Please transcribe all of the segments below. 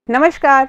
नमस्कार,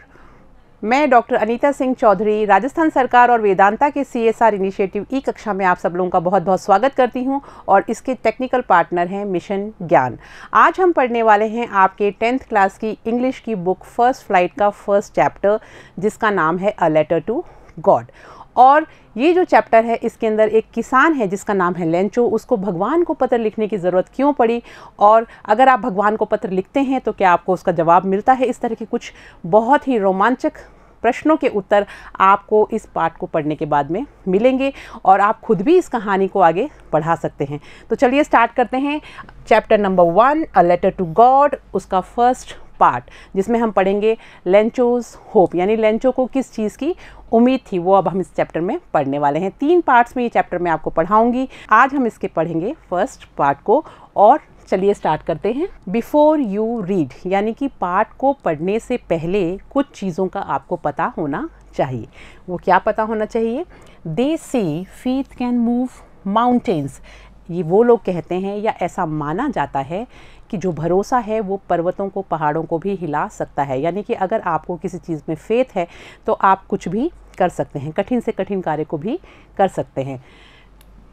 मैं डॉक्टर अनीता सिंह चौधरी राजस्थान सरकार और वेदांता के CSR इनिशिएटिव ई कक्षा में आप सब लोगों का बहुत बहुत स्वागत करती हूं और इसके टेक्निकल पार्टनर हैं मिशन ज्ञान। आज हम पढ़ने वाले हैं आपके 10th क्लास की इंग्लिश की बुक फर्स्ट फ्लाइट का फर्स्ट चैप्टर, जिसका नाम है अ लेटर टू गॉड। और ये जो चैप्टर है इसके अंदर एक किसान है जिसका नाम है लेंचो। उसको भगवान को पत्र लिखने की ज़रूरत क्यों पड़ी, और अगर आप भगवान को पत्र लिखते हैं तो क्या आपको उसका जवाब मिलता है। इस तरह के कुछ बहुत ही रोमांचक प्रश्नों के उत्तर आपको इस पाठ को पढ़ने के बाद में मिलेंगे और आप खुद भी इस कहानी को आगे बढ़ा सकते हैं। तो चलिए स्टार्ट करते हैं chapter number 1 a letter to God, उसका फर्स्ट पार्ट, जिसमें हम पढ़ेंगे लेंचोज होप, यानी लेंचो को किस चीज़ की उम्मीद थी, वो अब हम इस चैप्टर में पढ़ने वाले हैं। 3 पार्ट्स में ये चैप्टर मैं आपको पढ़ाऊंगी। आज हम इसके पढ़ेंगे फर्स्ट पार्ट को, और चलिए स्टार्ट करते हैं। बिफोर यू रीड, यानी कि पाठ को पढ़ने से पहले कुछ चीज़ों का आपको पता होना चाहिए। वो क्या पता होना चाहिए? दे से फेथ कैन मूव माउंटेन्स, ये वो लोग कहते हैं या ऐसा माना जाता है कि जो भरोसा है वो पर्वतों को, पहाड़ों को भी हिला सकता है। यानी कि अगर आपको किसी चीज़ में फेथ है तो आप कुछ भी कर सकते हैं, कठिन से कठिन कार्य को भी कर सकते हैं।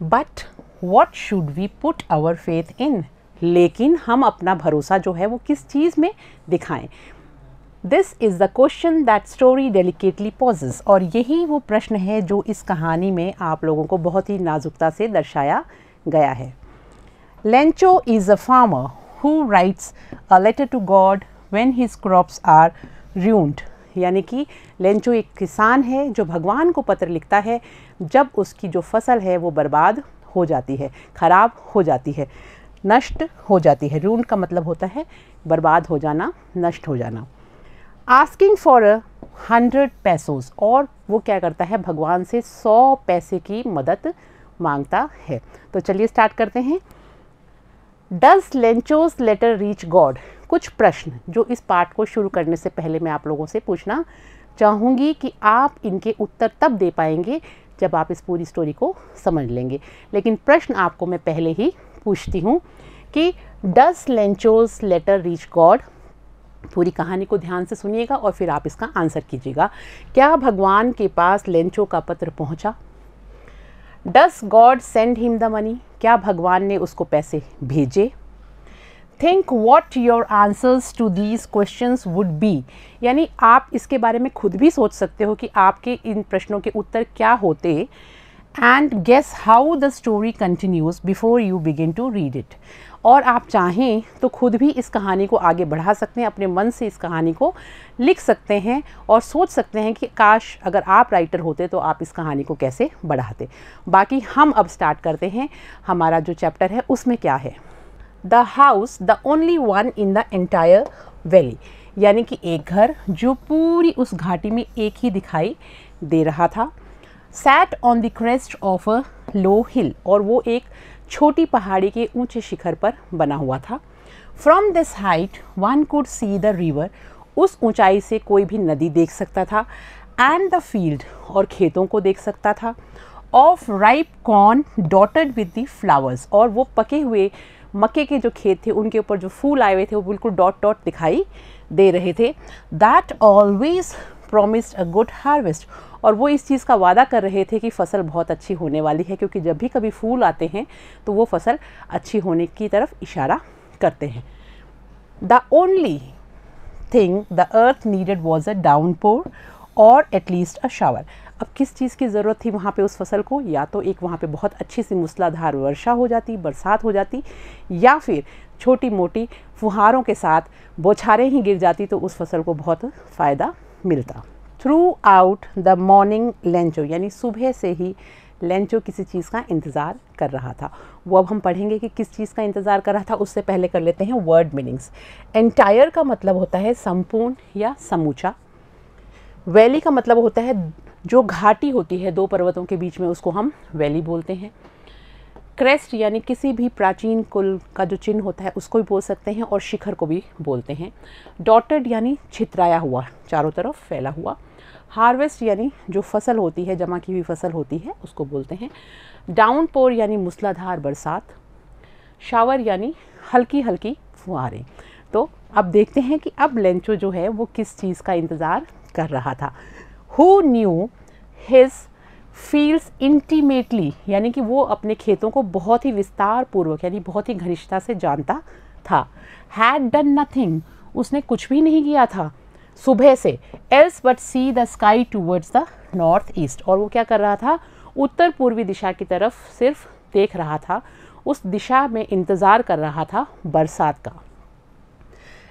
But what should we put our faith in, लेकिन हम अपना भरोसा जो है वो किस चीज़ में दिखाएं। This is the question that story delicately poses, और यही वो प्रश्न है जो इस कहानी में आप लोगों को बहुत ही नाजुकता से दर्शाया गया है। Lencho is a farmer who writes a letter to God when his crops are ruined, यानी कि लेंचो एक किसान है जो भगवान को पत्र लिखता है जब उसकी जो फसल है वो बर्बाद हो जाती है, खराब हो जाती है, नष्ट हो जाती है। ruined का मतलब होता है बर्बाद हो जाना, नष्ट हो जाना। आस्किंग फॉर 100 pesos, और वो क्या करता है, भगवान से 100 पैसे की मदद मांगता है। तो चलिए स्टार्ट करते हैं। Does Lencho's letter reach God, कुछ प्रश्न जो इस पाठ को शुरू करने से पहले मैं आप लोगों से पूछना चाहूँगी कि आप इनके उत्तर तब दे पाएंगे जब आप इस पूरी स्टोरी को समझ लेंगे। लेकिन प्रश्न आपको मैं पहले ही पूछती हूँ कि does Lencho's letter reach God. पूरी कहानी को ध्यान से सुनिएगा और फिर आप इसका आंसर कीजिएगा। क्या भगवान के पास लेंचो का पत्र पहुँचा? Does God send him the money, क्या भगवान ने उसको पैसे भेजे? Think what your answers to these questions would be, यानी आप इसके बारे में खुद भी सोच सकते हो कि आपके इन प्रश्नों के उत्तर क्या होते। And guess how the story continues before you begin to read it, और आप चाहें तो खुद भी इस कहानी को आगे बढ़ा सकते हैं, अपने मन से इस कहानी को लिख सकते हैं और सोच सकते हैं कि काश अगर आप राइटर होते तो आप इस कहानी को कैसे बढ़ाते। बाकी हम अब स्टार्ट करते हैं। हमारा जो चैप्टर है उसमें क्या है? The house the only one in the entire valley, यानी कि एक घर जो पूरी उस घाटी में एक ही दिखाई दे रहा था। Sat on the crest of a low hill, और वो एक छोटी पहाड़ी के ऊंचे शिखर पर बना हुआ था। From this height one could see the river, उस ऊंचाई से कोई भी नदी देख सकता था। एंड द फील्ड, और खेतों को देख सकता था। Of ripe corn dotted with the flowers, और वो पके हुए मक्के के जो खेत थे उनके ऊपर जो फूल आए हुए थे वो बिल्कुल डॉट डॉट दिखाई दे रहे थे। That always promised a good harvest, और वो इस चीज़ का वादा कर रहे थे कि फसल बहुत अच्छी होने वाली है, क्योंकि जब भी कभी फूल आते हैं तो वो फसल अच्छी होने की तरफ इशारा करते हैं। The only thing the earth needed was a downpour और एटलीस्ट अ शावर। अब किस चीज़ की ज़रूरत थी वहाँ पे उस फसल को? या तो एक वहाँ पे बहुत अच्छी सी मूसलाधार वर्षा हो जाती, बरसात हो जाती, या फिर छोटी मोटी फुहारों के साथ बौछारें ही गिर जाती तो उस फसल को बहुत फ़ायदा मिलता। Through out the morning Lencho, यानी सुबह से ही लेंचो किसी चीज़ का इंतज़ार कर रहा था। वो अब हम पढ़ेंगे कि किस चीज़ का इंतज़ार कर रहा था। उससे पहले कर लेते हैं वर्ड मीनिंग्स। एंटायर का मतलब होता है संपूर्ण या समूचा। वैली का मतलब होता है जो घाटी होती है दो पर्वतों के बीच में, उसको हम वैली बोलते हैं। क्रेस्ट यानी किसी भी प्राचीन कुल का जो चिन्ह होता है उसको भी बोल सकते हैं, और शिखर को भी बोलते हैं। डॉटेड यानी छितराया हुआ, चारों तरफ फैला हुआ। हार्वेस्ट यानी जो फसल होती है, जमा की हुई फसल होती है, उसको बोलते हैं। डाउनपोर यानी मूसलाधार बरसात। शावर यानी हल्की हल्की फुहारें। तो अब देखते हैं कि अब लेंचो जो है वो किस चीज़ का इंतज़ार कर रहा था। Who knew his fields intimately, यानी कि वो अपने खेतों को बहुत ही विस्तार पूर्वक यानी बहुत ही घनिष्ठता से जानता था। हैड डन नथिंग, उसने कुछ भी नहीं किया था सुबह से, else but see the sky towards the north east, और वो क्या कर रहा था, उत्तर पूर्वी दिशा की तरफ सिर्फ देख रहा था, उस दिशा में इंतज़ार कर रहा था बरसात का।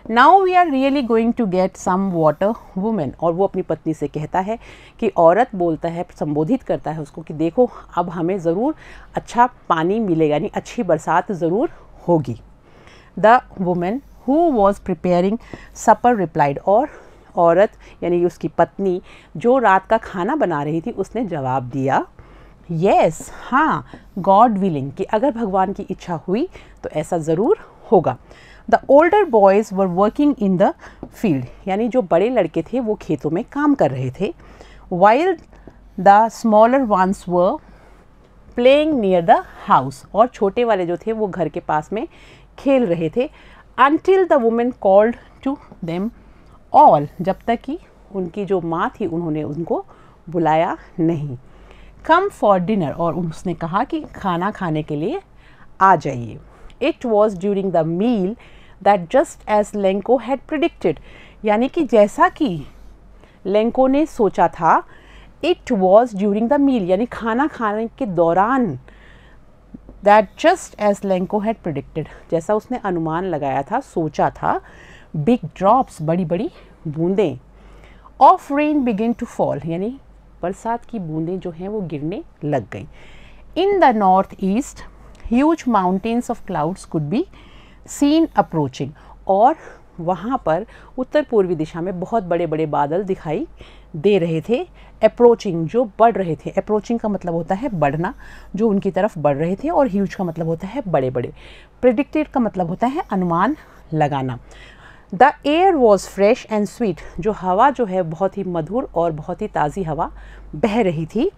Now we are really going to get some water woman, और वो अपनी पत्नी से कहता है कि औरत बोलता है, संबोधित करता है उसको कि देखो अब हमें ज़रूर अच्छा पानी मिलेगा, यानी अच्छी बरसात ज़रूर होगी। The woman who was preparing supper replied, और औरत यानी उसकी पत्नी जो रात का खाना बना रही थी उसने जवाब दिया, येस, हाँ, गॉड विलिंग, कि अगर भगवान की इच्छा हुई तो ऐसा ज़रूर होगा। The older boys were working in the field, यानी जो बड़े लड़के थे वो खेतों में काम कर रहे थे। While the smaller ones were playing near the house, और छोटे वाले जो थे वो घर के पास में खेल रहे थे। Until the woman called to them all, जब तक कि उनकी जो माँ थी उन्होंने उनको बुलाया नहीं। कम फॉर डिनर, और उसने कहा कि खाना खाने के लिए आ जाइए। It was during the meal that just as Lencho had predicted, यानी कि जैसा कि लेंको ने सोचा था, it was during the meal, यानी खाना खाने के दौरान, that just as Lencho had predicted, जैसा उसने अनुमान लगाया था, सोचा था, बिग ड्रॉप्स, बड़ी बड़ी बूंदें, of rain begin to fall, यानी बरसात की बूंदें जो हैं वो गिरने लग गई। In the north east huge mountains of clouds could be seen approaching, और वहाँ पर उत्तर पूर्वी दिशा में बहुत बड़े बड़े बादल दिखाई दे रहे थे। अप्रोचिंग, जो बढ़ रहे थे, अप्रोचिंग का मतलब होता है बढ़ना, जो उनकी तरफ बढ़ रहे थे, और ह्यूज का मतलब होता है बड़े बड़े। प्रिडिक्टेड का मतलब होता है अनुमान लगाना। The air was fresh and sweet, जो हवा जो है बहुत ही मधुर और बहुत ही ताज़ी हवा बह रही थी।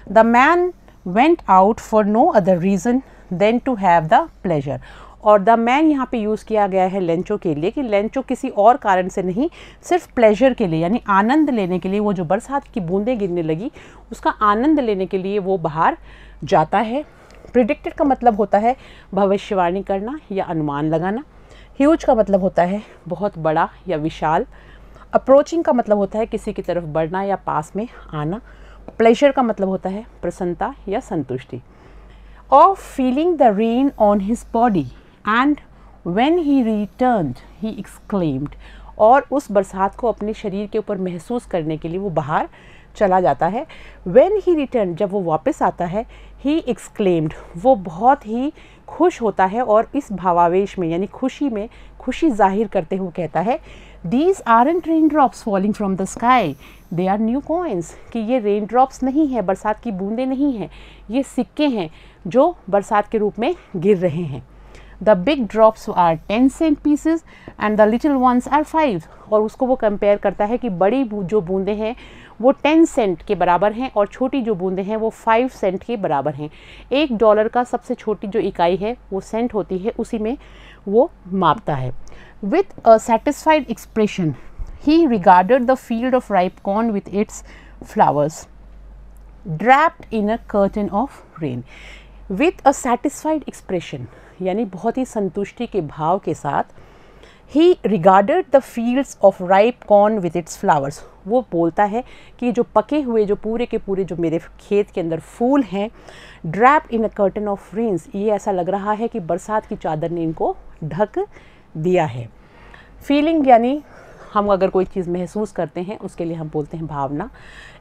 The man went out for no other reason than to have the pleasure, और द मैन यहाँ पे यूज़ किया गया है लेंचो के लिए, कि लेंचो किसी और कारण से नहीं, सिर्फ प्लेजर के लिए, यानी आनंद लेने के लिए, वो जो बरसात की बूंदें गिरने लगी उसका आनंद लेने के लिए वो बाहर जाता है। प्रिडिक्टेड का मतलब होता है भविष्यवाणी करना या अनुमान लगाना। ह्यूज का मतलब होता है बहुत बड़ा या विशाल। अप्रोचिंग का मतलब होता है किसी की तरफ बढ़ना या पास में आना। प्लेजर का मतलब होता है प्रसन्नता या संतुष्टि। Of feeling the rain on his body and when he returned he exclaimed, और उस बरसात को अपने शरीर के ऊपर महसूस करने के लिए वो बाहर चला जाता है। व्हेन ही रिटर्न, जब वो वापस आता है, ही एक्सक्लेम्ड, वो बहुत ही खुश होता है, और इस भावावेश में यानी खुशी में खुशी जाहिर करते हुए कहता है, these aren't rain drops falling from the sky, they are new coins, कि ये रेन ड्रॉप्स नहीं है, बरसात की बूंदें नहीं हैं, ये सिक्के हैं जो बरसात के रूप में गिर रहे हैं। The big drops are 10 cent pieces and the little ones are 5, और उसको वो कंपेयर करता है कि बड़ी जो बूंदें हैं वो 10 सेंट के बराबर हैं और छोटी जो बूंदें हैं वो 5 सेंट के बराबर हैं। $1 का सबसे छोटी जो इकाई है वो सेंट होती है, उसी में वो मापता है। With a satisfied expression he regarded the field of ripe corn with its flowers draped in a curtain of rain. With a satisfied expression, यानी बहुत ही संतुष्टि के भाव के साथ, ही regarded the fields of ripe corn with its flowers, वो बोलता है कि जो पके हुए जो पूरे के पूरे जो मेरे खेत के अंदर फूल हैं, draped in a curtain of rains, ये ऐसा लग रहा है कि बरसात की चादर ने इनको ढक दिया है। फीलिंग यानी हम अगर कोई चीज़ महसूस करते हैं उसके लिए हम बोलते हैं भावना।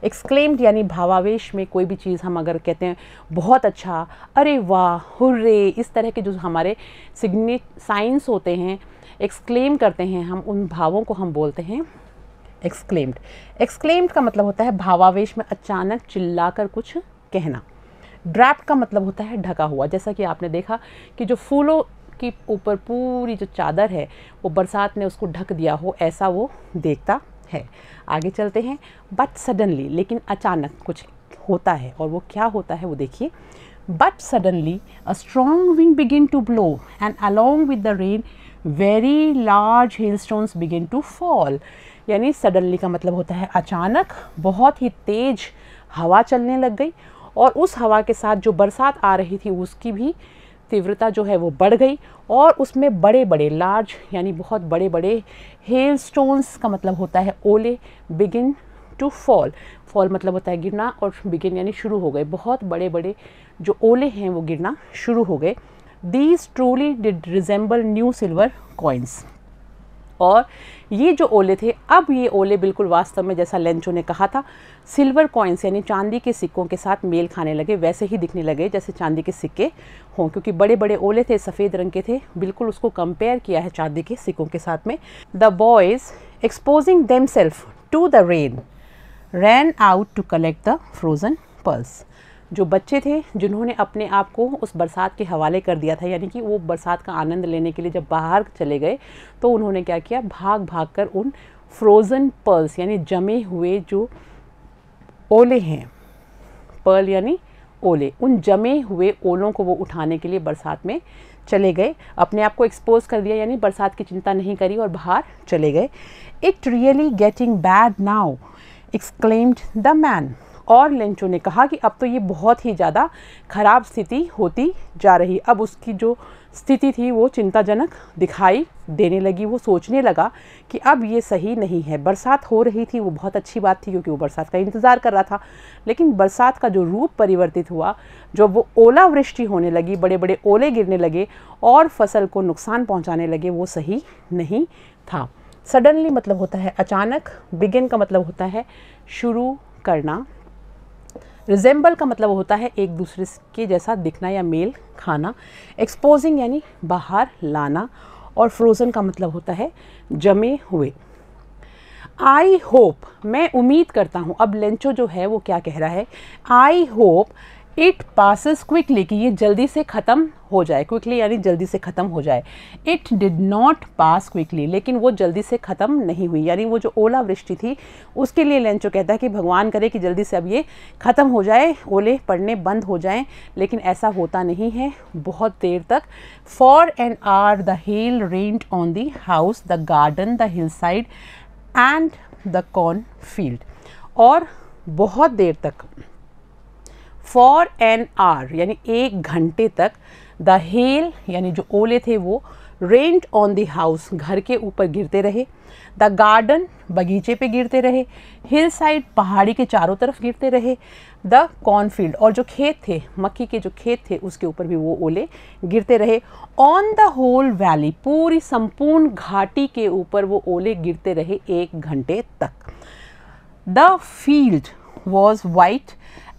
एक्सक्लेम्ड यानी भावावेश में कोई भी चीज़ हम अगर कहते हैं बहुत अच्छा, अरे वाह, हुर्रे, इस तरह के जो हमारे साइंस होते हैं, एक्सक्लेम करते हैं हम, उन भावों को हम बोलते हैं एक्सक्लेम्ड। एक्सक्लेम्ड का मतलब होता है भावावेश में अचानक चिल्लाकर कुछ कहना। ड्रैप्ड का मतलब होता है ढका हुआ, जैसा कि आपने देखा कि जो फूलों की ऊपर पूरी जो चादर है वो बरसात ने उसको ढक दिया हो, ऐसा वो देखता है। आगे चलते हैं। बट सडनली, लेकिन अचानक कुछ होता है, और वो क्या होता है वो देखिए। But suddenly a strong wind began to blow and along with the rain very large hailstones began to fall. यानी suddenly का मतलब होता है अचानक बहुत ही तेज हवा चलने लग गई और उस हवा के साथ जो बरसात आ रही थी उसकी भी तीव्रता जो है वो बढ़ गई और उसमें बड़े बड़े लार्ज यानी बहुत बड़े बड़े हेल स्टोन्स का मतलब होता है ओले बिगिन टू फॉल। फॉल मतलब होता है गिरना और बिगिन यानी शुरू हो गए, बहुत बड़े बड़े जो ओले हैं वो गिरना शुरू हो गए। These truly did resemble new silver coins. और ये जो ओले थे, अब ये ओले बिल्कुल वास्तव में जैसा लेंचो ने कहा था सिल्वर कॉइन्स यानी चांदी के सिक्कों के साथ मेल खाने लगे, वैसे ही दिखने लगे जैसे चांदी के सिक्के हों, क्योंकि बड़े बड़े ओले थे, सफ़ेद रंग के थे, बिल्कुल उसको कंपेयर किया है चांदी के सिक्कों के साथ में। The boys exposing themselves to the rain ran out to collect the frozen pearls. जो बच्चे थे जिन्होंने अपने आप को उस बरसात के हवाले कर दिया था, यानी कि वो बरसात का आनंद लेने के लिए जब बाहर चले गए तो उन्होंने क्या किया, भाग भाग कर उन फ्रोज़न पर्ल्स यानी जमे हुए जो ओले हैं, पर्ल यानी ओले, उन जमे हुए ओलों को वो उठाने के लिए बरसात में चले गए। अपने आप को एक्सपोज कर दिया यानी बरसात की चिंता नहीं करी और बाहर चले गए। It really getting bad now exclaimed the man. और लेंचो ने कहा कि अब तो ये बहुत ही ज़्यादा ख़राब स्थिति होती जा रही। अब उसकी जो स्थिति थी वो चिंताजनक दिखाई देने लगी। वो सोचने लगा कि अब ये सही नहीं है। बरसात हो रही थी, वो बहुत अच्छी बात थी क्योंकि वो बरसात का इंतज़ार कर रहा था, लेकिन बरसात का जो रूप परिवर्तित हुआ, जब वो ओलावृष्टि होने लगी, बड़े बड़े ओले गिरने लगे और फसल को नुकसान पहुँचाने लगे, वो सही नहीं था। सडनली मतलब होता है अचानक, बिगिन का मतलब होता है शुरू करना, रिजेंबल का मतलब होता है एक दूसरे के जैसा दिखना या मेल खाना, एक्सपोजिंग यानी बाहर लाना, और फ्रोज़न का मतलब होता है जमे हुए। आई होप, मैं उम्मीद करता हूँ। अब लेंचो जो है वो क्या कह रहा है, I hope it passes quickly, कि ये जल्दी से ख़त्म हो जाए। क्विकली यानी जल्दी से ख़त्म हो जाए। It did not pass quickly, लेकिन वो जल्दी से ख़त्म नहीं हुई, यानी वो जो ओलावृष्टि थी उसके लिए लेंचो कहता है कि भगवान करे कि जल्दी से अब ये ख़त्म हो जाए, ओले पड़ने बंद हो जाएं, लेकिन ऐसा होता नहीं है बहुत देर तक। For an hour the hell rained on the house, the garden, the hill side and the corn field. और बहुत देर तक, फॉर एन आवर यानी 1 घंटे तक, द हेल यानी जो ओले थे वो रेन्ड ऑन द हाउस घर के ऊपर गिरते रहे, द गार्डन बगीचे पे गिरते रहे, हिल साइड पहाड़ी के चारों तरफ गिरते रहे, द कॉर्नफील्ड और जो खेत थे, मक्की के जो खेत थे उसके ऊपर भी वो ओले गिरते रहे, ऑन द होल वैली पूरी संपूर्ण घाटी के ऊपर वो ओले गिरते रहे 1 घंटे तक। The field was white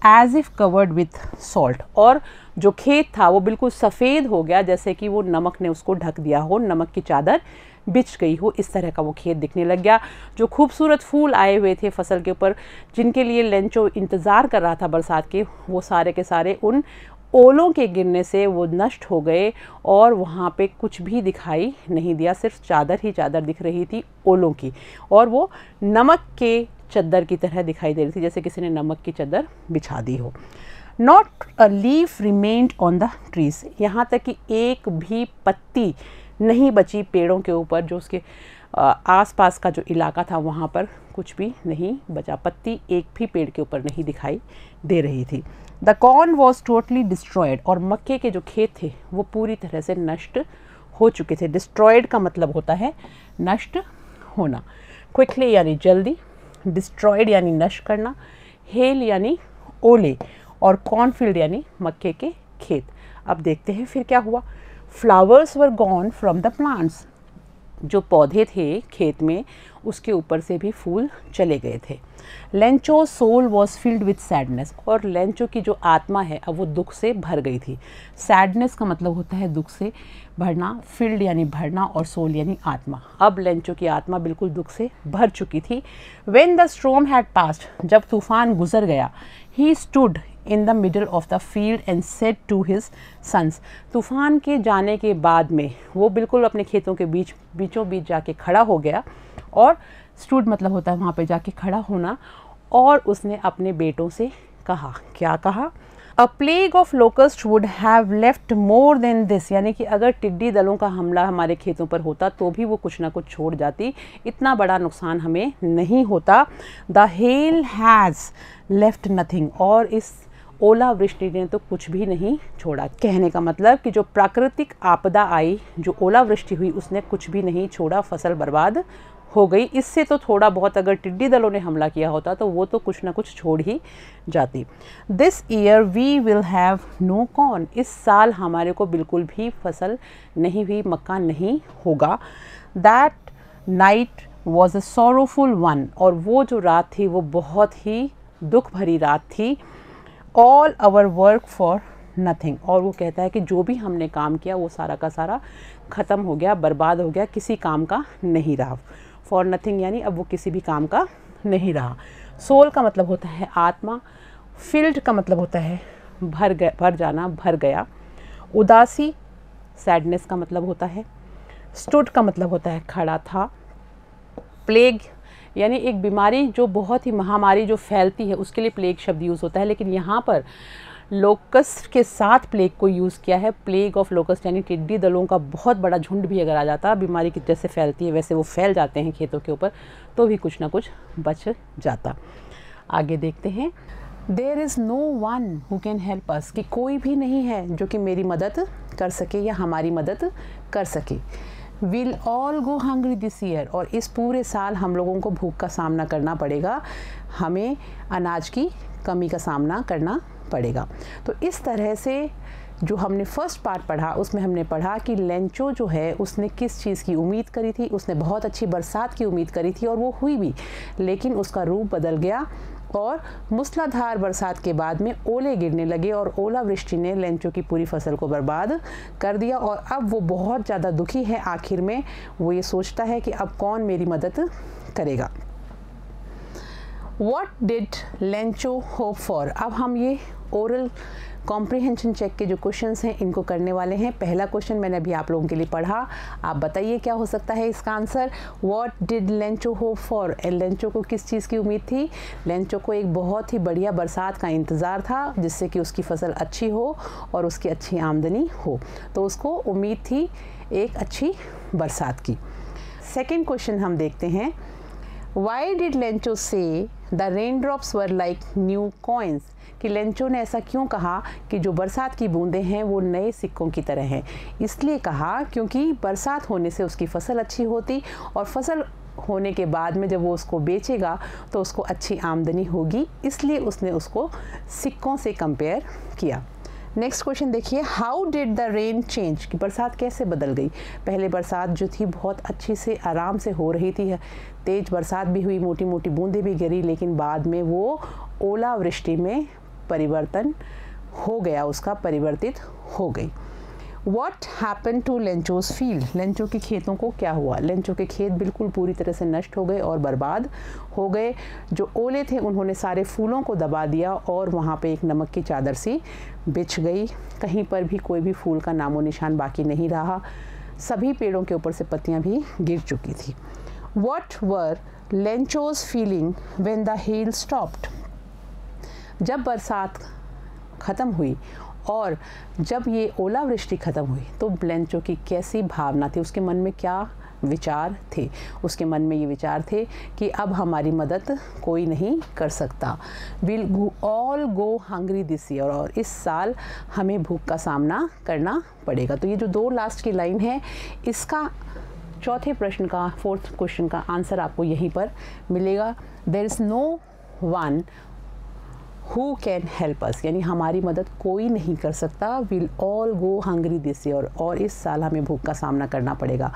as if covered with salt, और जो खेत था वो बिल्कुल सफ़ेद हो गया जैसे कि वो नमक ने उसको ढक दिया हो, नमक की चादर बिछ गई हो, इस तरह का वो खेत दिखने लग गया। जो खूबसूरत फूल आए हुए थे फसल के ऊपर, जिनके लिए लेंचो इंतज़ार कर रहा था बरसात के, वो सारे के सारे उन ओलों के गिरने से वो नष्ट हो गए और वहाँ पे कुछ भी दिखाई नहीं दिया, सिर्फ चादर ही चादर दिख रही थी ओलों की, और वो नमक के चद्दर की तरह दिखाई दे रही थी, जैसे किसी ने नमक की चद्दर बिछा दी हो। Not a leaf remained on the trees, यहाँ तक कि एक भी पत्ती नहीं बची पेड़ों के ऊपर, जो उसके आसपास का जो इलाका था वहाँ पर कुछ भी नहीं बचा, पत्ती एक भी पेड़ के ऊपर नहीं दिखाई दे रही थी। The corn was totally destroyed, और मक्के के जो खेत थे वो पूरी तरह से नष्ट हो चुके थे। डिस्ट्रॉयड का मतलब होता है नष्ट होना। क्विकली यानी जल्दी, डिस्ट्रॉयड यानी नष्ट करना, हेल यानी ओले, और कॉर्नफील्ड यानी मक्के के खेत। अब देखते हैं फिर क्या हुआ। Flowers were gone from the plants, जो पौधे थे खेत में उसके ऊपर से भी फूल चले गए थे। Lencho soul was filled with sadness, और लेंचो की जो आत्मा है अब वो दुख से भर गई थी। सैडनेस का मतलब होता है दुख से भरना, फील्ड यानी भरना, और सोल यानी आत्मा। अब लेंचो की आत्मा बिल्कुल दुख से भर चुकी थी। When the storm had passed, जब तूफान गुजर गया, he stood in the middle of the field and said to his sons, तूफान के जाने के बाद में वो बिल्कुल अपने खेतों के बीचों बीच जाके खड़ा हो गया, और स्टूड मतलब होता है वहाँ पे जाके खड़ा होना, और उसने अपने बेटों से कहा, क्या कहा, अ plague of locust would have left more than this, यानी कि अगर टिड्डी दलों का हमला हमारे खेतों पर होता तो भी वो कुछ ना कुछ छोड़ जाती, इतना बड़ा नुकसान हमें नहीं होता। The hell has left nothing, और इस ओलावृष्टि ने तो कुछ भी नहीं छोड़ा। कहने का मतलब कि जो प्राकृतिक आपदा आई, जो ओलावृष्टि हुई, उसने कुछ भी नहीं छोड़ा, फसल बर्बाद हो गई। इससे तो थोड़ा बहुत अगर टिड्डी दलों ने हमला किया होता तो वो तो कुछ ना कुछ छोड़ ही जाती। This year we will have no corn, इस साल हमारे को बिल्कुल भी फसल नहीं हुई, मक्का नहीं होगा। That night was a sorrowful one, और वो जो रात थी वो बहुत ही दुख भरी रात थी। All our work for nothing, और वो कहता है कि जो भी हमने काम किया वो सारा का सारा ख़त्म हो गया, बर्बाद हो गया, किसी काम का नहीं रहा। फॉर नथिंग यानी अब वो किसी भी काम का नहीं रहा। सोल का मतलब होता है आत्मा, फिल्ड का मतलब होता है भर जाना, भर गया। उदासी सैडनेस का मतलब होता है। स्टूड का मतलब होता है खड़ा था। प्लेग यानी एक बीमारी जो बहुत ही महामारी जो फैलती है उसके लिए प्लेग शब्द यूज़ होता है, लेकिन यहाँ पर लोकस्ट के साथ प्लेग को यूज़ किया है। प्लेग ऑफ लोकस्ट यानी टिड्डी दलों का बहुत बड़ा झुंड भी अगर आ जाता, बीमारी की जैसे फैलती है वैसे वो फैल जाते हैं खेतों के ऊपर, तो भी कुछ ना कुछ बच जाता। आगे देखते हैं। There is no one who can help us, कि कोई भी नहीं है जो कि मेरी मदद कर सके या हमारी मदद कर सके। Will all go hungry this year, और इस पूरे साल हम लोगों को भूख का सामना करना पड़ेगा, हमें अनाज की कमी का सामना करना पड़ेगा। तो इस तरह से जो हमने फर्स्ट पार्ट पढ़ा उसमें हमने पढ़ा कि लेंचो जो है उसने किस चीज़ की उम्मीद करी थी। उसने बहुत अच्छी बरसात की उम्मीद करी थी और वो हुई भी, लेकिन उसका रूप बदल गया और मूसलाधार बरसात के बाद में ओले गिरने लगे और ओलावृष्टि ने लेंचो की पूरी फसल को बर्बाद कर दिया। और अब वो बहुत ज़्यादा दुखी है। आखिर में वो ये सोचता है कि अब कौन मेरी मदद करेगा। What did Lencho hope for? अब हम ये ओरल कॉम्प्रिहेंशन चेक के जो क्वेश्चंस हैं इनको करने वाले हैं। पहला क्वेश्चन मैंने अभी आप लोगों के लिए पढ़ा, आप बताइए क्या हो सकता है इसका answer. What did Lencho hope for? Lencho को किस चीज़ की उम्मीद थी? लेंचो को एक बहुत ही बढ़िया बरसात का इंतज़ार था जिससे कि उसकी फसल अच्छी हो और उसकी अच्छी आमदनी हो, तो उसको उम्मीद थी एक अच्छी बरसात की। सेकेंड क्वेश्चन हम देखते हैं। वाई डिड लेंचो से the rain drops were like new coins? कि लेंचो ने ऐसा क्यों कहा कि जो बरसात की बूंदें हैं वो नए सिक्कों की तरह हैं? इसलिए कहा क्योंकि बरसात होने से उसकी फसल अच्छी होती और फसल होने के बाद में जब वो उसको बेचेगा तो उसको अच्छी आमदनी होगी, इसलिए उसने उसको सिक्कों से कंपेयर किया। नेक्स्ट क्वेश्चन देखिए। How did the rain change? कि बरसात कैसे बदल गई? पहले बरसात जो थी बहुत अच्छी से आराम से हो रही थी, तेज़ बरसात भी हुई, मोटी मोटी बूंदें भी गिरी, लेकिन बाद में वो ओलावृष्टि में परिवर्तन हो गया, उसका परिवर्तित हो गई। What happened to Lencho's field? Lencho के खेतों को क्या हुआ? लेंचो के खेत बिल्कुल पूरी तरह से नष्ट हो गए और बर्बाद हो गए। जो ओले थे उन्होंने सारे फूलों को दबा दिया और वहाँ पे एक नमक की चादर सी बिछ गई। कहीं पर भी कोई भी फूल का नामो निशान बाकी नहीं रहा, सभी पेड़ों के ऊपर से पत्तियाँ भी गिर चुकी थी। What were Lencho's feeling when the hail stopped? जब बरसात ख़त्म हुई और जब ये ओलावृष्टि ख़त्म हुई तो लेंचो की कैसी भावना थी, उसके मन में क्या विचार थे? उसके मन में ये विचार थे कि अब हमारी मदद कोई नहीं कर सकता। Will all go hungry this year, और इस साल हमें भूख का सामना करना पड़ेगा। तो ये जो दो लास्ट की लाइन है इसका चौथे प्रश्न का, फोर्थ क्वेश्चन का आंसर आपको यहीं पर मिलेगा। There is no one who can help us, यानी हमारी मदद कोई नहीं कर सकता। Will all go hungry this year, और इस साल हमें भूख का सामना करना पड़ेगा।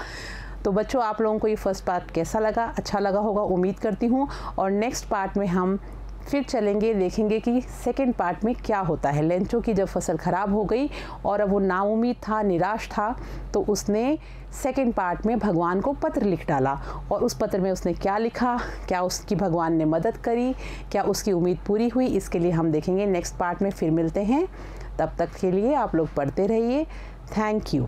तो बच्चों, आप लोगों को ये फर्स्ट पार्ट कैसा लगा? अच्छा लगा होगा उम्मीद करती हूँ। और नेक्स्ट पार्ट में हम फिर चलेंगे, देखेंगे कि सेकंड पार्ट में क्या होता है। लेंचो की जब फसल ख़राब हो गई और अब वो नाउम्मीद था, निराश था, तो उसने सेकंड पार्ट में भगवान को पत्र लिख डाला और उस पत्र में उसने क्या लिखा, क्या उसकी भगवान ने मदद करी, क्या उसकी उम्मीद पूरी हुई, इसके लिए हम देखेंगे नेक्स्ट पार्ट में। फिर मिलते हैं, तब तक के लिए आप लोग पढ़ते रहिए। Thank you.